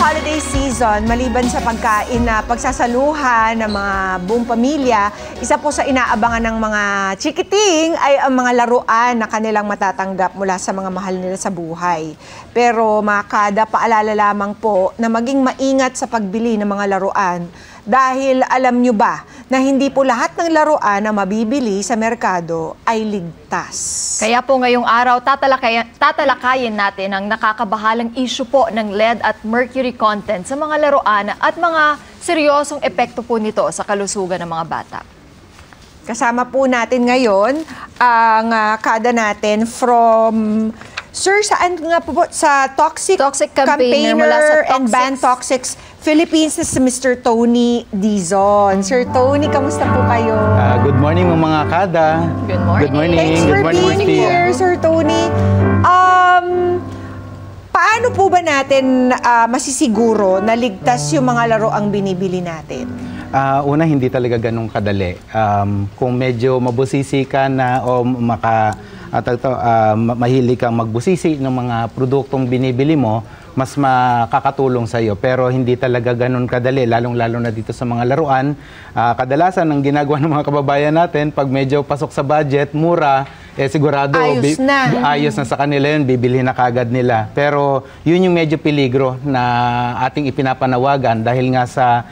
holiday season, maliban sa pagkain na pagsasaluhan ng mga buong pamilya, isa po sa inaabangan ng mga chikiting ay ang mga laruan na kanilang matatanggap mula sa mga mahal nila sa buhay. Pero mga kada, paalala lamang po na maging maingat sa pagbili ng mga laruan. Dahil alam nyo ba na hindi po lahat ng laruan na mabibili sa merkado ay ligtas. Kaya po ngayong araw, tatalakayin natin ang nakakabahalang issue po ng lead at mercury content sa mga laruan at mga seryosong epekto po nito sa kalusugan ng mga bata. Kasama po natin ngayon ang kada natin from... Sir, saan nga po sa Toxic Campaigner and Ban Toxics Philippines na si Mr. Tony Dizon. Sir Tony, kamusta po kayo? Good morning mga kada. Good morning. Good morning. Thanks for being here, Sir Tony. Paano po ba natin masisiguro na ligtas yung mga laro ang binibili natin? Una, hindi talaga ganun kadali. Kung medyo mabusisi ka na o mahilig kang magbusisi ng mga produktong binibili mo, mas makakatulong sa iyo. Pero hindi talaga ganun kadali, lalong-lalo na dito sa mga laruan. Kadalasan, ang ginagawa ng mga kababayan natin, pag medyo pasok sa budget, mura, sigurado ayos na sa kanila yun, bibili na kagad nila. Pero yun yung medyo peligro na ating ipinapanawagan dahil nga sa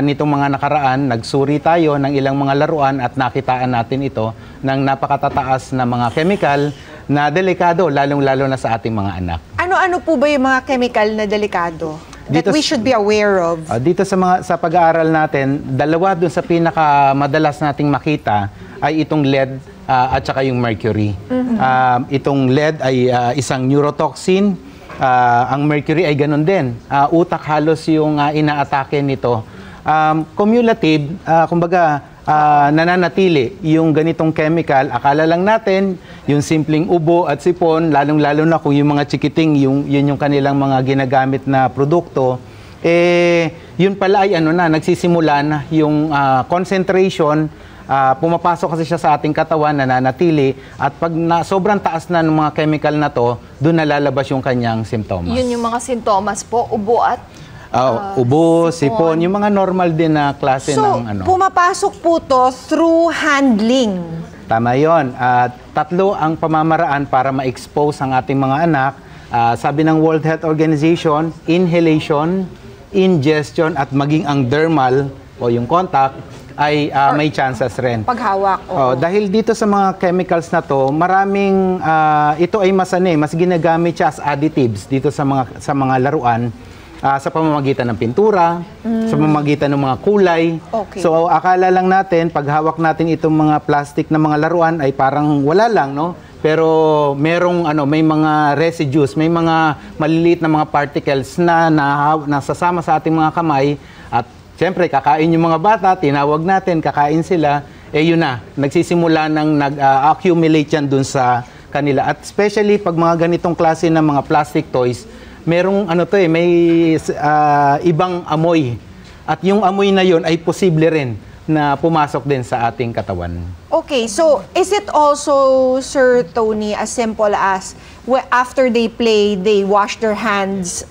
nitong mga nakaraan, nagsuri tayo ng ilang mga laruan at nakitaan natin ito ng napakatataas na mga chemical na delikado, lalong-lalo na sa ating mga anak. Ano-ano po ba yung mga chemical na delikado that we should be aware of? Dito sa pag-aaral natin, dalawa dun sa pinakamadalas nating makita ay itong lead at saka yung mercury. Itong lead ay isang neurotoxin, ang mercury ay ganun din. Utak halos yung inaatake nito. Cumulative, kumbaga, nananatili yung ganitong chemical. Akala lang natin, yung simpleng ubo at sipon, lalong-lalo na kung yung mga chikiting, yun yung kanilang mga ginagamit na produkto, yun pala ay nagsisimula na yung concentration, pumapasok kasi siya sa ating katawan, nananatili, at pag sobrang taas na ng mga chemical na to, doon nalalabas yung kanyang simptomas. Yun yung mga sintomas po, ubo at ubo, sipon, yung mga normal din na klase ng pumapasok po to through handling. Tama yun. Tatlo ang pamamaraan para ma-expose ang ating mga anak. Sabi ng World Health Organization, inhalation, ingestion, at maging ang dermal o yung contact ay may chances rin. Paghawak. Dahil dito sa mga chemicals na to, maraming, ito ay mas ginagamit siya as additives dito sa mga laruan. Sa pamamagitan ng pintura, sa pamamagitan ng mga kulay. Okay. So akala lang natin, pag hawak natin itong mga plastic na mga laruan ay parang wala lang, no? Pero merong may mga residues, may mga maliliit na mga particles na nasasama sa ating mga kamay. At siyempre, kakain yung mga bata, tinawag natin, kakain sila, yun na, nagsisimula ng nag-accumulate yan dun sa kanila. At especially pag mga ganitong klase ng mga plastic toys, merong may ibang amoy. At yung amoy na yon ay posible rin na pumasok din sa ating katawan. Okay, so is it also, Sir Tony, as simple as after they play, they wash their hands?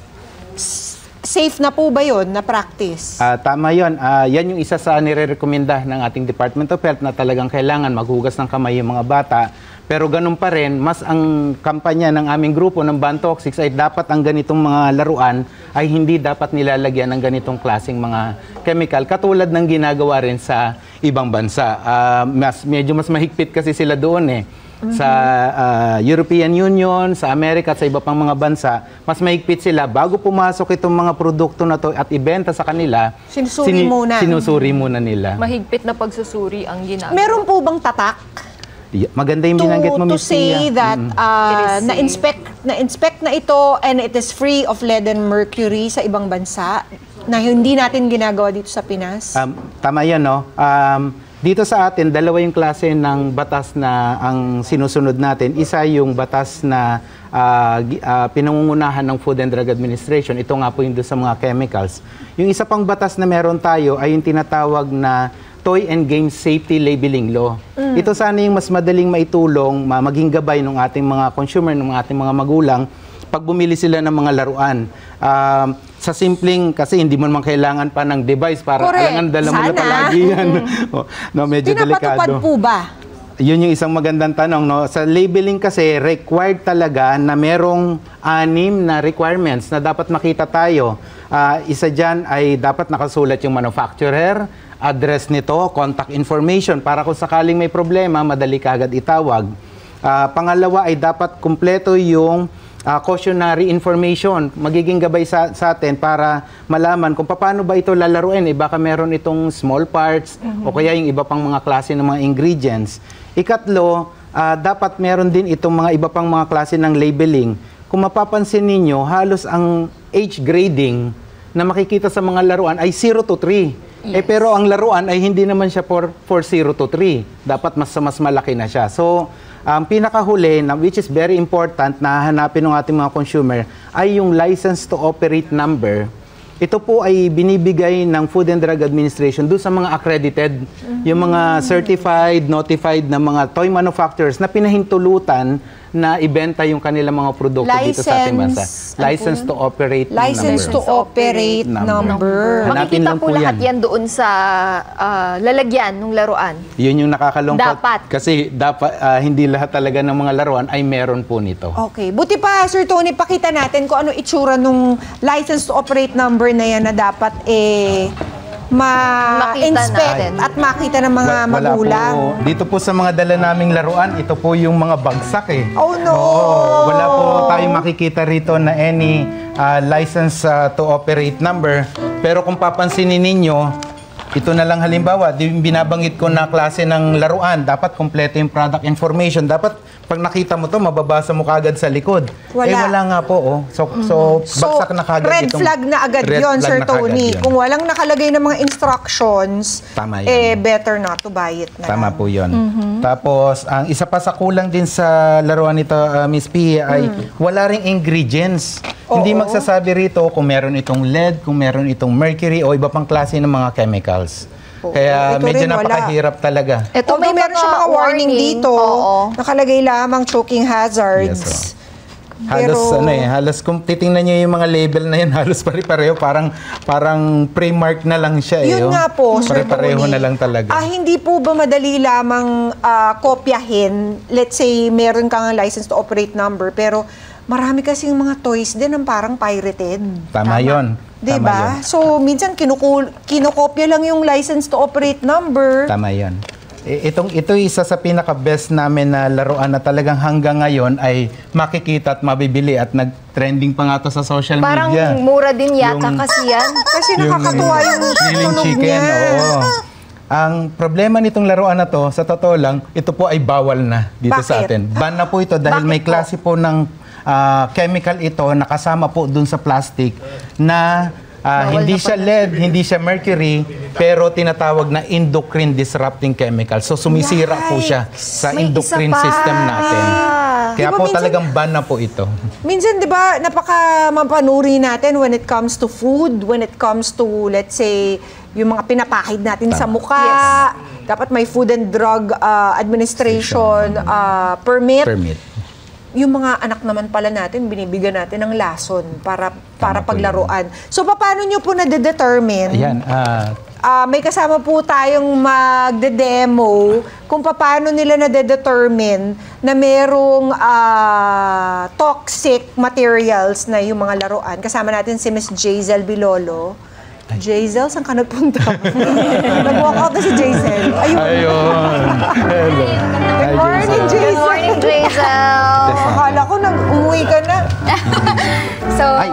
Safe na po ba yun na practice? Tama yun. Yan yung isa sa nire-recommenda ng ating Department of Health na talagang kailangan maghugas ng kamay yung mga bata. Pero ganun pa rin, mas ang kampanya ng aming grupo ng Ban Toxics ay dapat ang ganitong mga laruan ay hindi dapat nilalagyan ng ganitong klaseng mga chemical katulad ng ginagawa rin sa ibang bansa. Medyo mas mahigpit kasi sila doon Sa European Union, sa Amerika at sa iba pang mga bansa, mas mahigpit sila. Bago pumasok itong mga produkto na to at ibenta sa kanila, sinusuri muna nila. Mahigpit na pagsusuri ang ginagawa. Meron po bang tatak? Maganda yung binanggit mo, To say that na-inspect na ito and it is free of lead and mercury sa ibang bansa na hindi natin ginagawa dito sa Pinas? Tama yan, no? Dito sa atin, dalawa yung klase ng batas na ang sinusunod natin. Isa yung batas na pinangungunahan ng Food and Drug Administration. Ito nga po yung doon sa mga chemicals. Yung isa pang batas na meron tayo ay yung tinatawag na Toy and Game Safety Labeling Law. Ito sana yung mas madaling maitulong, maging gabay ng ating mga consumer, ng ating mga magulang pag bumili sila ng mga laruan. Sa simpleng, kasi hindi mo naman kailangan pa ng device para Correct. alangan dala mo na Sana. palagi yan. No, medyo Pinapatupad delikado. po ba? Yun yung isang magandang tanong. No? Sa labeling kasi, required talaga na merong 6 na requirements na dapat makita tayo. Isa dyan ay dapat nakasulat yung manufacturer, address nito, contact information para kung sakaling may problema, madali ka agad itawag. Pangalawa ay dapat kumpleto yung cautionary information. Magiging gabay sa atin para malaman kung paano ba ito lalaruin. Baka meron itong small parts o kaya yung iba pang mga klase ng mga ingredients. Ikatlo, dapat meron din itong mga iba pang mga klase ng labeling. Kung mapapansin ninyo, halos ang age grading na makikita sa mga laruan ay 0 to 3. Pero ang laruan ay hindi naman siya for 0 to 3. Dapat mas malaki na siya. So, ang pinakahuli, which is very important na hanapin ng ating mga consumer, ay yung license to operate number. Ito po ay binibigay ng Food and Drug Administration doon sa mga accredited, yung mga certified, notified na mga toy manufacturers na pinahintulutan na ibenta yung kanilang mga produkto dito sa ating bansa. License to operate License number. to operate number. Hanapin Makikita lang po po lahat yan. yan doon sa lalagyan ng laruan. Yun yung nakakalungkot. Dapat. Kasi dapat, hindi lahat talaga ng mga laruan ay meron po nito. Okay. Buti pa, Sir Tony, pakita natin kung ano itsura nung license to operate number na yan na dapat ma-inspect natin. at makita ng mga Wala magulang. po. Dito po sa mga dala naming laruan, ito po yung mga bagsak Oh, no! Oo, wala po tayong makikita rito na any license to operate number. Pero kung papansinin ninyo, ito na lang halimbawa, binabanggit ko na klase ng laruan, dapat kompleto yung product information. Dapat pag nakita mo to, mababasa mo kagad sa likod. Wala. Wala nga po. Oh. So, bagsak na kagad red itong... flag na agad red yon, flag Sir na kagad Tony. yun. Kung walang nakalagay ng mga instructions, Tama yan. better not to buy it na Tama lang. po yun. Tapos, ang isa pa sa kulang din sa laruan nito, Miss P, ay wala ring ingredients. Hindi magsasabi rito kung meron itong lead, kung meron itong mercury o iba pang klase ng mga chemicals. Kaya Ito medyo rin, wala. napakahirap talaga. Ito Although meron siya mga warning dito, nakalagay lamang choking hazards. Yes, halos kung titingnan niyo yung mga label na yun, halos pare-pareho, parang pre-mark na lang siya. Yun nga po, Sir Pare-pareho Tony. na lang talaga. Hindi po ba madali lamang kopyahin? Let's say, meron kang license to operate number, pero marami kasing mga toys din ang parang pirated. Tama yun. Diba? So, minsan kinokopya lang yung license to operate number. Tama yun. Ito isa sa pinaka-best namin na laruan na talagang hanggang ngayon ay makikita at mabibili at nag-trending pa nga to sa social Parang media. mura din yata Yung- kasi yan. Kasi nakakatuwa yung grilling tunog chicken, niya. oo. Ang problema nitong laruan na to, sa totoo lang, ito po ay bawal na dito sa Bakit? atin. Ban na po ito dahil Bakit may po? klase po ng chemical ito na kasama po dun sa plastic na Bawal hindi na siya lead, hindi siya mercury, pero tinatawag na endocrine disrupting chemical. So sumisira po siya sa May endocrine isa pa. system natin. Kaya Di ba po minsan- talagang ban na po ito. Minsan, di ba, napaka-mapanuri natin when it comes to food, when it comes to, let's say, yung mga pinapakid natin sa mukha. Dapat may Food and Drug Administration permit. Yung mga anak naman pala natin, binibigyan natin ng lason para po paglaruan. So, paano nyo po nade-determine? Ayan, May kasama po tayong magde-demo kung paano nila nade-determine na merong toxic materials na yung mga laruan. Kasama natin si Miss Jazel Bilolo. Jazel, saan ka nagpunta? Nag-walk out na si Jazel. Ayun. Ayun. Hello. Good morning, Good Jazel. morning, Drazel. Akala ko umuwi ka na. So, Ay,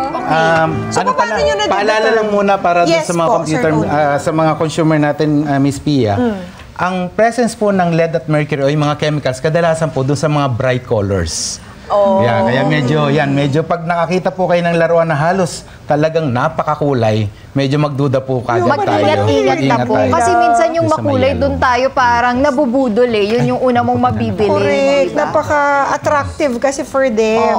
So, paano nyo na-determine? paalala lang muna para dun Yes sa mga po, computer, Sir Tony. sa mga consumer natin, Miss Pia. Ang presence po ng lead at mercury o yung mga chemicals, kadalasan po dun sa mga bright colors. Yeah, kaya medyo pag nakakita po kayo ng laruan na halos talagang napakakulay, medyo magduda po kagad tayo. mag-ingat-ingat na po. tayo. Kasi minsan yung Doon sa makulay, may doon tayo parang nabubudol eh. Yun yung una mong mabibili. Correct. Diba? Napaka-attractive kasi for them.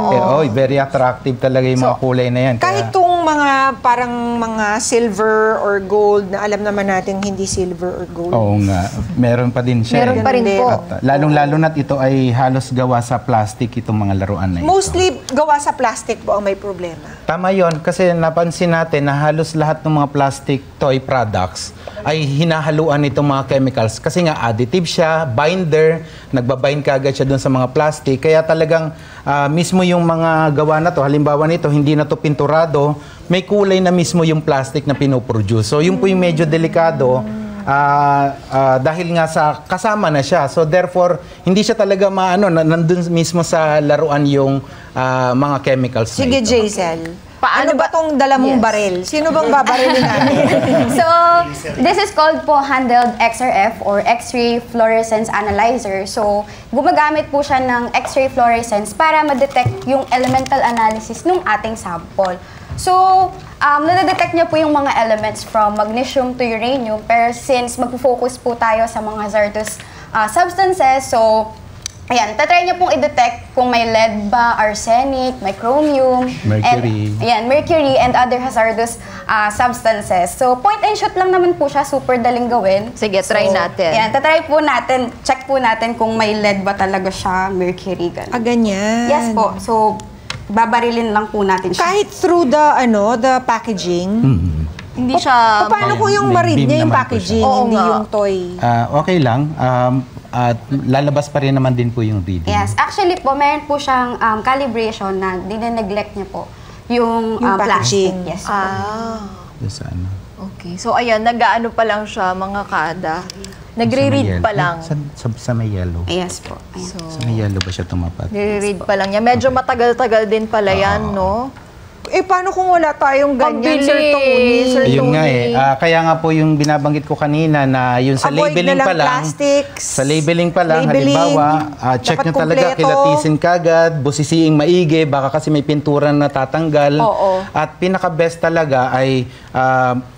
very attractive talaga yung mga kulay na yan. Kahit itong mga parang mga silver or gold na alam naman natin hindi silver or gold? Oo nga, meron pa din siya. Meron pa rin po. At, lalong-lalo na't ito ay halos gawa sa plastic itong mga laruan na ito. Mostly gawa sa plastic po ang may problema. Tama yon, kasi napansin natin na halos lahat ng mga plastic toy products ay hinahaluan itong mga chemicals kasi nga additive siya, binder, nagbabind kaagad siya doon sa mga plastic. Kaya talagang mismo yung mga gawa na to, halimbawa nito, hindi na to pinturado, may kulay na mismo yung plastic na pinoproduce. So yun po yung medyo delikado dahil nga sa kasama na siya. So therefore, hindi siya talaga nandun mismo sa laruan yung mga chemicals na Sige, ito. Jaisel. Paano Ano ba tong dala mong Yes. baril? Sino bang babarilin namin? So, this is called po handheld XRF or X-ray fluorescence analyzer. So, gumagamit po siya ng X-ray fluorescence para ma-detect yung elemental analysis ng ating sample. So, nadedetect niya po yung mga elements from magnesium to uranium, pero since magpo-focus po tayo sa mga hazardous substances, so ayan, tatry niyo pong i-detect kung may lead ba, arsenic, may chromium, Mercury. mercury and other hazardous substances. So, point and shoot lang naman po siya, super daling gawin. Sige, try natin. Ayan, tatry po natin, check po natin kung may lead ba talaga siya, mercury, ganun. Ganyan. Yes po. So, babarilin lang po natin siya. Kahit through the packaging. Hindi siya... Paano kung yung May ma-read beam niya yung naman po packaging, siya. Oo hindi nga. yung toy? Okay lang. At lalabas pa rin naman din po yung reading. Yes. Actually po, meron po siyang calibration na dine-neglect niya po. Yung, Yung plastic. packaging. Yes. Doon sa ano. Okay. So, ayan, nag-ano pa lang siya, mga kada. Nagre-read pa lang. Sa may yellow. Yes po. Ayan. So, Sa may yellow ba siya tumapat? nagre-read pa lang niya. Medyo matagal-tagal din pala yan, no? Paano kung wala tayong ganyan, Sir Tony? Sir Ayun nga Tony. kaya nga po yung binabanggit ko kanina na yun sa Avoid labeling na lang pa lang. plastics. Sa labeling pa lang, Labeling. halimbawa, check Dapat nyo talaga, kumpleto. kilatisin kagad, busisiing maigi, baka kasi may pintura na tatanggal. Oo. At pinaka-best talaga ay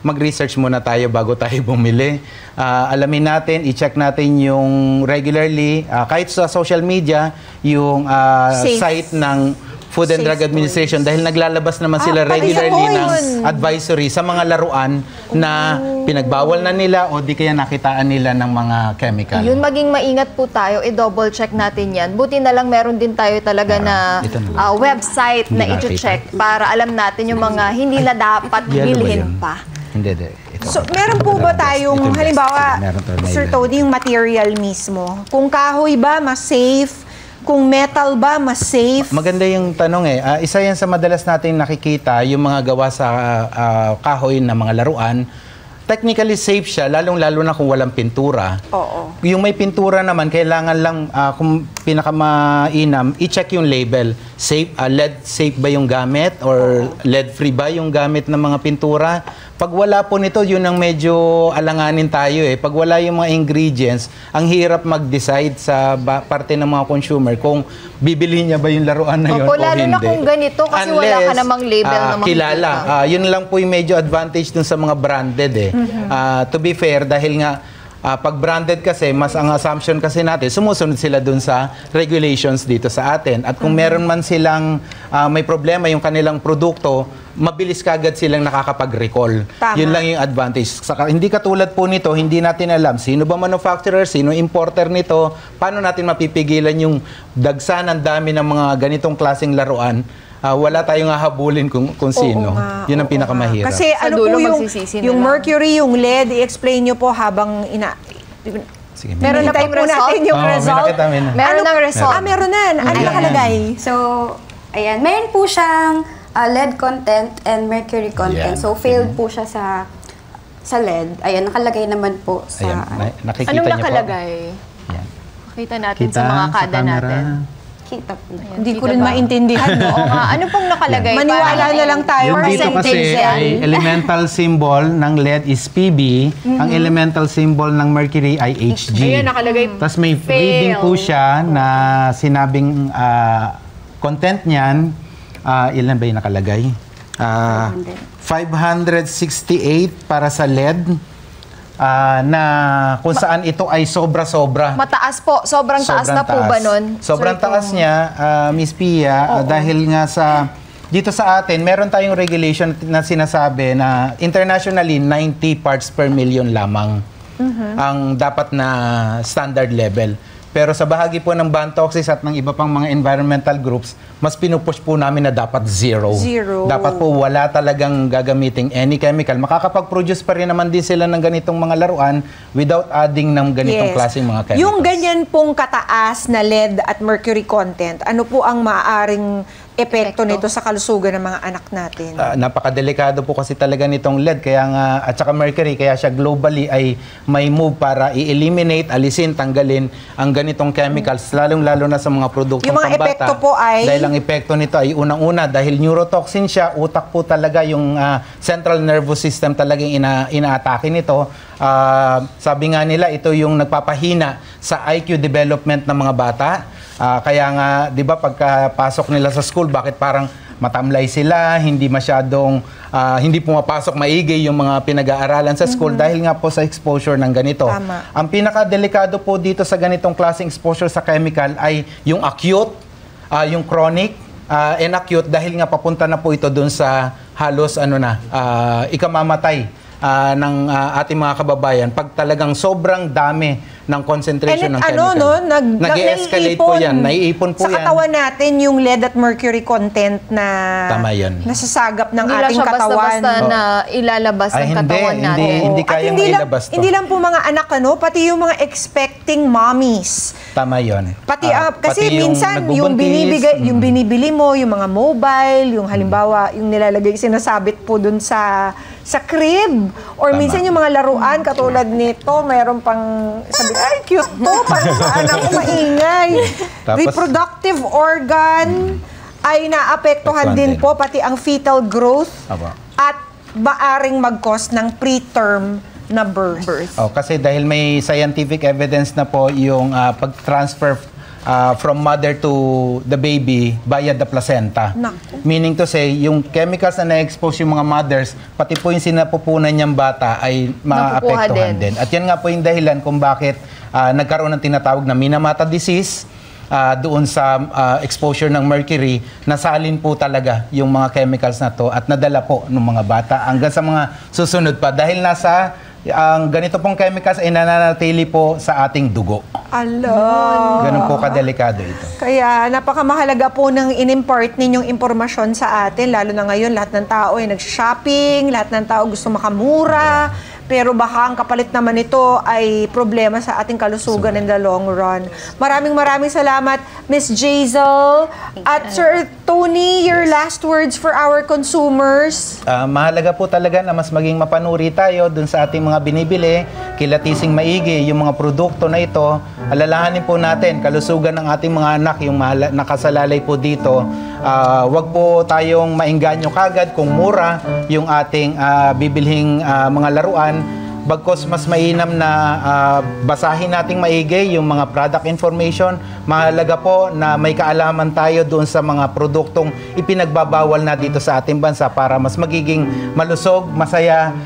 mag-research muna tayo bago tayo bumili. Alamin natin, i-check natin yung regularly, kahit sa social media, yung Safe. site ng Food and Safe Drug Administration dahil naglalabas naman sila pati sa regularly ng toys. advisory sa mga laruan na pinagbawal na nila o di kaya nakitaan nila ng mga chemical. Yun, maging maingat po tayo, i-double check natin yan. Buti na lang meron din tayo talaga na ito na. website na Hindi i-check para alam natin yung mga hindi na dapat Yellow ba bilhin yun? pa. Hindi. Ito. So, meron po ba Ito tayong, yung best. halimbawa, Meron to, may Sir ilan. Tony, yung material mismo? Kung kahoy ba, mas safe? Kung metal ba, mas safe? Maganda yung tanong isa yan sa madalas natin nakikita, yung mga gawa sa kahoy na mga laruan. Technically safe siya, lalong-lalo na kung walang pintura. Oo. Yung may pintura naman, kailangan lang, kung pinakamainam, i-check yung label. Safe, lead safe ba yung gamit? Or lead-free ba yung gamit ng mga pintura? Pag wala po nito, yun ang medyo alanganin tayo Pag wala yung mga ingredients, ang hirap mag-decide sa parte ng mga consumer kung bibili niya ba yung laruan na yun o Opo, lalo hindi. na kung ganito kasi wala ka namang label na makikita. Kilala. Yun lang po yung medyo advantage dun sa mga branded To be fair, dahil nga pag branded kasi, mas ang assumption kasi natin, sumusunod sila dun sa regulations dito sa atin. At kung meron man silang may problema yung kanilang produkto, mabilis kagad silang nakakapag-recall. Tama. Yun lang yung advantage. Hindi katulad po nito, hindi natin alam sino ba manufacturer, sino importer nito, paano natin mapipigilan yung dagsa ng dami ng mga ganitong klaseng laruan. Wala tayong hahabulin kung sino. nga, Yun ang oo pinakamahirap. nga. Kasi Sa ano dulo, po magsisisi na yung lang. mercury, yung lead, i-explain nyo po habang Sige, Meron na Hinihintay pong po result? natin yung Oo, may result. nakita, may na. Meron ng result. Meron na. Ano Ayan. nakalagay? So, ayan, meron po siyang lead content and mercury content. Ayan. So, failed po siya sa lead. Ayan, nakalagay naman po sa... Ayan, nakikita Anong niyo nakalagay? po. Ayan. Makita natin sa mga kada natin. Kita po. Hindi ko Kita rin ba? maintindihan. Oo nga. Ano pong nakalagay? Maniwala Parang- na lang tayo. Yung dito kasi Percentage yan. ay elemental symbol ng lead is PB, ang elemental symbol ng mercury ay HG. Ayan, nakalagay. Tapos may Fail. reading po siya na sinabing content niyan, ilan ba yung nakalagay? 568 para sa lead, na kung saan ito ay sobra-sobra. Mataas po. Sobrang taas na po ba nun? Sobrang Sir taas Tony? niya, Miss Pia, dahil nga sa Dito sa atin, meron tayong regulation na sinasabi na internationally 90 parts per million lamang ang dapat na standard level. Pero sa bahagi po ng Bantoxis at ng iba pang mga environmental groups, mas pinupush po namin na dapat zero. Dapat po wala talagang gagamiting any chemical. Makakapag-produce pa rin naman din sila ng ganitong mga laruan without adding ng ganitong klaseng mga chemicals. Yung ganyan pong kataas na lead at mercury content, ano po ang maaaring epekto nito sa kalusugan ng mga anak natin? Napakadelikado po kasi talaga nitong lead kaya nga, at saka mercury, kaya siya globally ay may move para i-eliminate, alisin, tanggalin ang ganitong chemicals, lalong-lalo na sa mga produktong yung mga pambata. epekto po ay? Dahil ang epekto nito ay unang-una, dahil neurotoxin siya, utak po talaga yung central nervous system talagang ina-atake nito. Sabi nga nila, ito yung nagpapahina sa IQ development ng mga bata. Kaya nga, di ba, pagkapasok nila sa school, bakit parang matamlay sila, hindi masyadong, hindi pumapasok maigi yung mga pinag-aaralan sa school dahil nga po sa exposure ng ganito. Tama. Ang pinaka-delikado po dito sa ganitong klaseng exposure sa chemical ay yung acute, yung chronic, and acute dahil nga papunta na po ito dun sa halos ikamamatay ng ating mga kababayan pag talagang sobrang dami ng concentration ng chemical. Nag-e-escalate po yan. Naiipon po sa katawan natin yung lead at mercury content na tama yan. Nasasagap ng Hindi ating lang siya katawan. basta na ilalabas ng katawan natin. Hindi kayang mailabas to. Hindi lang po mga anak, pati yung mga expecting mommies. Tama yun. Kasi minsan yung binibili mo, yung mga mobile, yung halimbawa, yung nilalagay, sinasabit po dun sa crib. Or minsan yung mga laruan, katulad nito, mayroon pang, sabi, ay, cute to, parang sa anak ko maingay. Reproductive organ ay naapektuhan din po, pati ang fetal growth at maaring mag-cause ng preterm na birth. Kasi dahil may scientific evidence na po yung pag-transfer from mother to the baby via the placenta. Meaning to say, yung chemicals na na-expose yung mga mothers, pati po yung sinapupunan niyang bata ay maapektuhan din. At yan nga po yung dahilan kung bakit nagkaroon ng tinatawag na Minamata disease doon sa exposure ng mercury, nasalin po talaga yung mga chemicals na to at nadala po ng mga bata hanggang sa mga susunod pa dahil nasa ang ganito pong chemicals ay nananatili po sa ating dugo. Ganun po kadelikado ito. Kaya napakamahalaga po ng in-impart ninyong impormasyon sa atin, lalo na ngayon lahat ng tao ay nag-shopping, lahat ng tao gusto makamura, pero baka ang kapalit naman ito ay problema sa ating kalusugan in the long run. Maraming salamat, Miss Jazel. At Sir Tony, your last words for our consumers? Mahalaga po talaga na mas maging mapanuri tayo dun sa ating mga binibili, kilatising maigi yung mga produkto na ito. Alalahanin po natin, kalusugan ng ating mga anak, yung nakasalalay po dito. Wag po tayong maengganyo kagad kung mura yung ating bibilhing mga laruan. Bagkos mas mainam na basahin nating maigi yung mga product information. Mahalaga po na may kaalaman tayo doon sa mga produktong ipinagbabawal na dito sa ating bansa para mas magiging malusog, masaya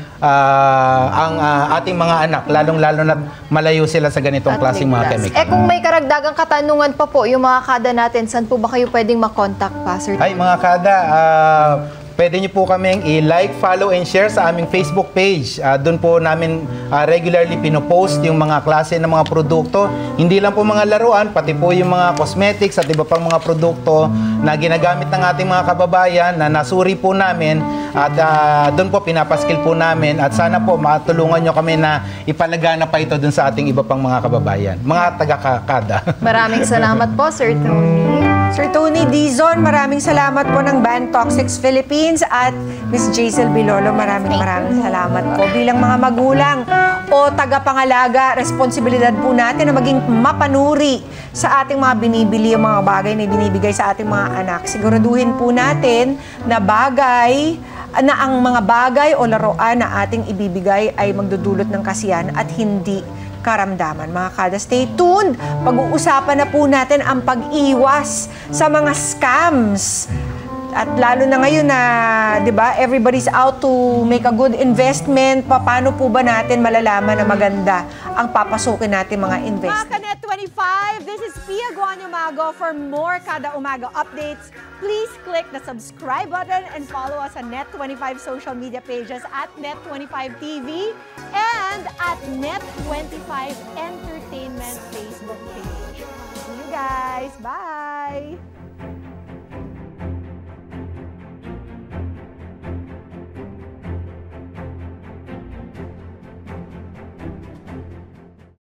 ang ating mga anak, lalong-lalo na malayo sila sa ganitong klaseng mga chemicals. Kung may karagdagang katanungan pa po, yung mga kada natin, saan po ba kayo pwedeng makontakt pa, Sir? Ay, mga kada, pwede niyo po kaming i-like, follow, and share sa aming Facebook page. Doon po namin regularly pinopost yung mga klase ng mga produkto. Hindi lang po mga laruan, pati po yung mga cosmetics at iba pang mga produkto na ginagamit ng ating mga kababayan na nasuri po namin. At doon po pinapaskil po namin. At sana po matulungan nyo kami na ipalagana pa ito doon sa ating iba pang mga kababayan. Mga taga-kada. Maraming salamat po, Sir Tony. Sir Tony Dizon, maraming salamat po ng Bantoxix Philippines at Miss Jazel Bilolo, maraming salamat po. Bilang mga magulang o tagapangalaga, responsibilidad po natin na maging mapanuri sa ating mga binibili, yung mga bagay na binibigay sa ating mga anak. Siguraduhin po natin na ang mga bagay o laruan na ating ibibigay ay magdudulot ng kasiyahan at hindi karamdaman. Mga kada, stay tuned. Pag-uusapan na po natin ang pag-iwas sa mga scams At lalo na ngayon na, 'di ba, everybody's out to make a good investment. Paano po ba natin malalaman na maganda ang papasukin natin mga investment? Mga Kanet 25, this is Pia Guanyamago. For more Kada Umaga updates, please click the subscribe button and follow us on Net25 social media pages at Net25 TV and at Net25 Entertainment Facebook page. See you guys. Bye!